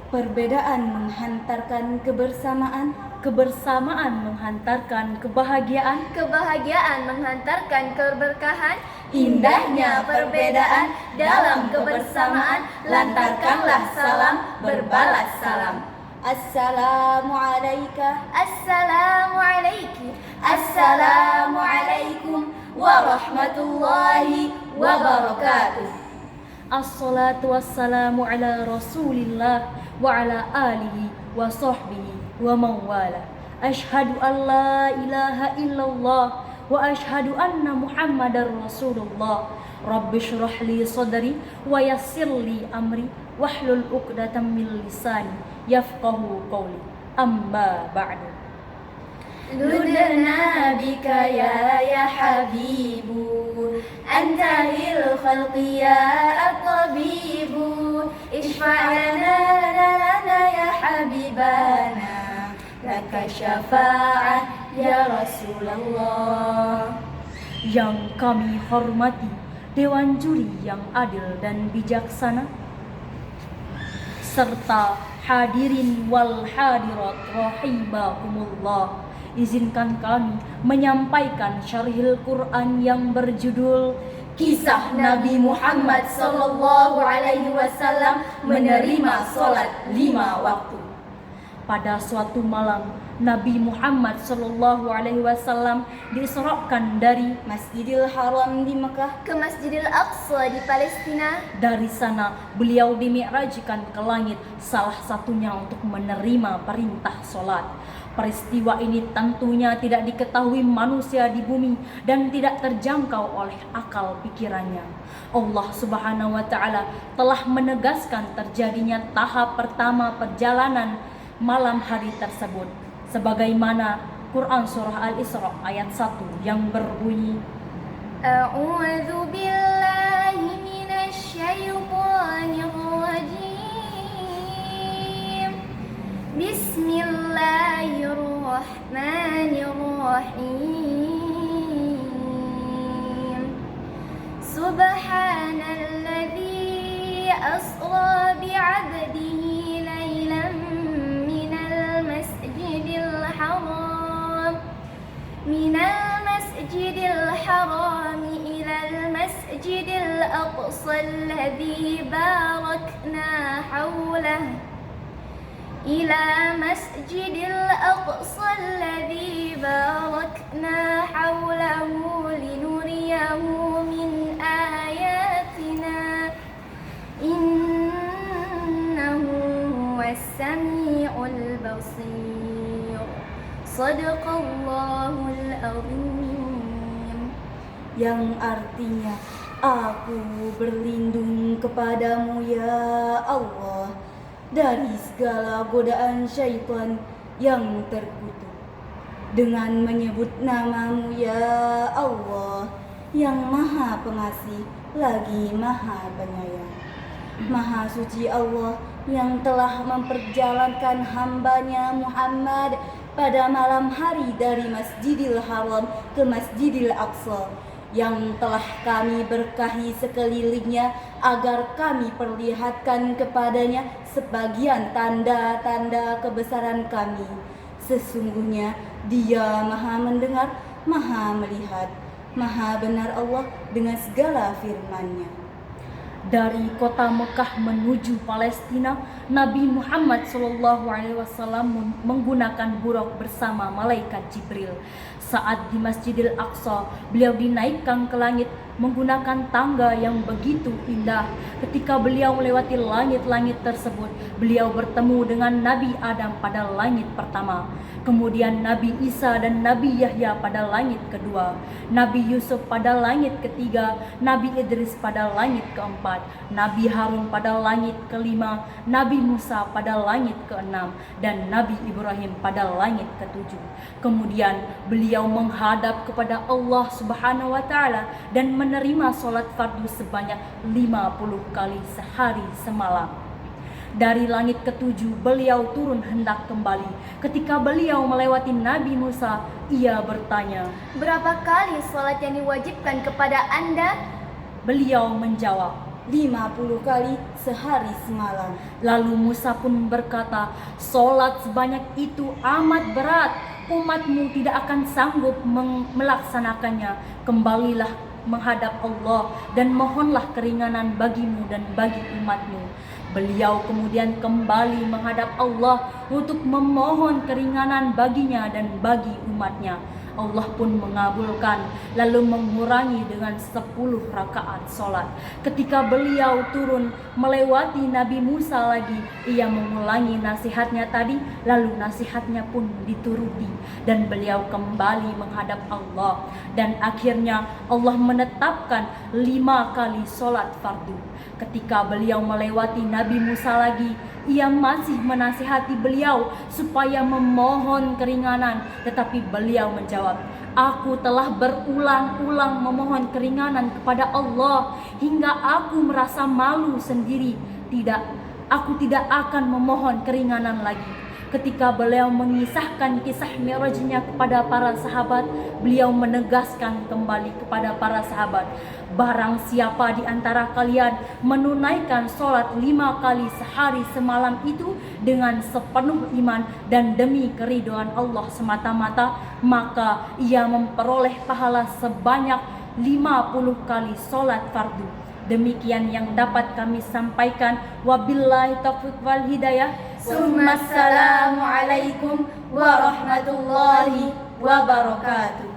Perbedaan menghantarkan kebersamaan, kebersamaan menghantarkan kebahagiaan, kebahagiaan menghantarkan keberkahan. indahnya perbedaan dalam kebersamaan, lantarkanlah salam, berbalas salam. Assalamualaikum, Assalamualaikum. Assalamualaikum warahmatullahi wabarakatuh. Assalatu wassalamu ala rasulillah wa ala alihi wa sahbihi wa mawala. Ashhadu an la ilaha illallah wa ashhadu anna muhammadar rasulullah. Rabbi shrah li sadri wa yassir li amri wahlul uqdatam min lisani yafqahu qawli. Amma ba'du. لدنا بك يا حبيب أنت للخلق يا الطبيب اشفع لنا يا حبيبنا لك شفاعة يا رسول الله. Yang kami hormati Dewan Juri yang adil dan bijaksana, serta hadirin wal hadirat rahimakumullah. Izinkan kami menyampaikan syarhil Quran yang berjudul Kisah Nabi Muhammad sallallahu alaihi wasallam menerima salat 5 waktu. Pada suatu malam, Nabi Muhammad sallallahu alaihi wasallam diisrakan dari Masjidil Haram di Mekah Ke Masjidil Aqsa di Palestina. Dari sana beliau dimi'rajkan ke langit, salah satunya untuk menerima perintah solat. Peristiwa ini tentunya tidak diketahui manusia di bumi dan tidak terjangkau oleh akal pikirannya. Allah Subhanahu wa taala telah menegaskan terjadinya tahap pertama perjalanan malam hari tersebut, sebagaimana Quran surah Al-Isra ayat 1 yang berbunyi, A'udzu billahi minasy syaithanir rajim. Bismillahirrahmanirrahim. Subhanalladzi asra bi'abdihi laylan minal masjidil haram ilal masjidil aqsa alladzi barakna hawlahu إلى مسجد الأقصى الذي باركنا حوله لنريه من آياتنا إنه هو السميع البصير صدق الله العظيم. Yang artinya, aku berlindung kepadamu ya Allah dari segala godaan syaitan yang terkutuk, dengan menyebut namamu ya Allah yang maha pengasih lagi maha penyayang. Maha suci Allah yang telah memperjalankan hambanya Muhammad pada malam hari dari Masjidil Haram ke Masjidil Aqsa, yang telah kami berkahi sekelilingnya agar kami perlihatkan kepadanya sebagian tanda-tanda kebesaran kami. Sesungguhnya Dia maha mendengar, maha melihat, maha benar Allah dengan segala firman-Nya. Dari kota Mekah menuju Palestina, Nabi Muhammad SAW menggunakan buraq bersama malaikat Jibril. Saat di Masjidil Aqsa, beliau dinaikkan ke langit menggunakan tangga yang begitu indah. Ketika beliau melewati langit-langit tersebut, beliau bertemu dengan Nabi Adam pada langit pertama, kemudian Nabi Isa dan Nabi Yahya pada langit kedua, Nabi Yusuf pada langit ketiga, Nabi Idris pada langit keempat, Nabi Harun pada langit kelima, Nabi Musa pada langit keenam, dan Nabi Ibrahim pada langit ketujuh. Kemudian beliau menghadap kepada Allah Subhanahu wa taala dan menerima sholat fardu sebanyak 50 kali sehari semalam. Dari langit ketujuh beliau turun hendak kembali. Ketika beliau melewati Nabi Musa, ia bertanya, "Berapa kali sholat yang diwajibkan kepada Anda?" Beliau menjawab, 50 kali sehari semalam. Lalu Musa pun berkata, "Solat sebanyak itu amat berat, umatmu tidak akan sanggup melaksanakannya. Kembalilah menghadap Allah dan mohonlah keringanan bagimu dan bagi umatmu." Beliau kemudian kembali menghadap Allah untuk memohon keringanan baginya dan bagi umatnya. Allah pun mengabulkan, lalu mengurangi dengan 10 rakaat solat. Ketika beliau turun melewati Nabi Musa lagi, ia mengulangi nasihatnya tadi, lalu nasihatnya pun dituruti dan beliau kembali menghadap Allah. Dan akhirnya Allah menetapkan 5 kali solat fardu. Ketika beliau melewati Nabi Musa lagi, ia masih menasihati beliau supaya memohon keringanan, tetapi beliau menjawab, "Aku telah berulang-ulang memohon keringanan kepada Allah hingga aku merasa malu sendiri. Aku tidak akan memohon keringanan lagi." Ketika beliau mengisahkan kisah Mi'rajnya kepada para sahabat, beliau menegaskan kembali kepada para sahabat, "Barang siapa di antara kalian menunaikan sholat 5 kali sehari semalam itu dengan sepenuh iman dan demi keridhaan Allah semata-mata, maka ia memperoleh pahala sebanyak 50 kali sholat fardu." Demikian yang dapat kami sampaikan. Wabillahi taufiq wal hidayah. Assalamualaikum warahmatullahi wabarakatuh.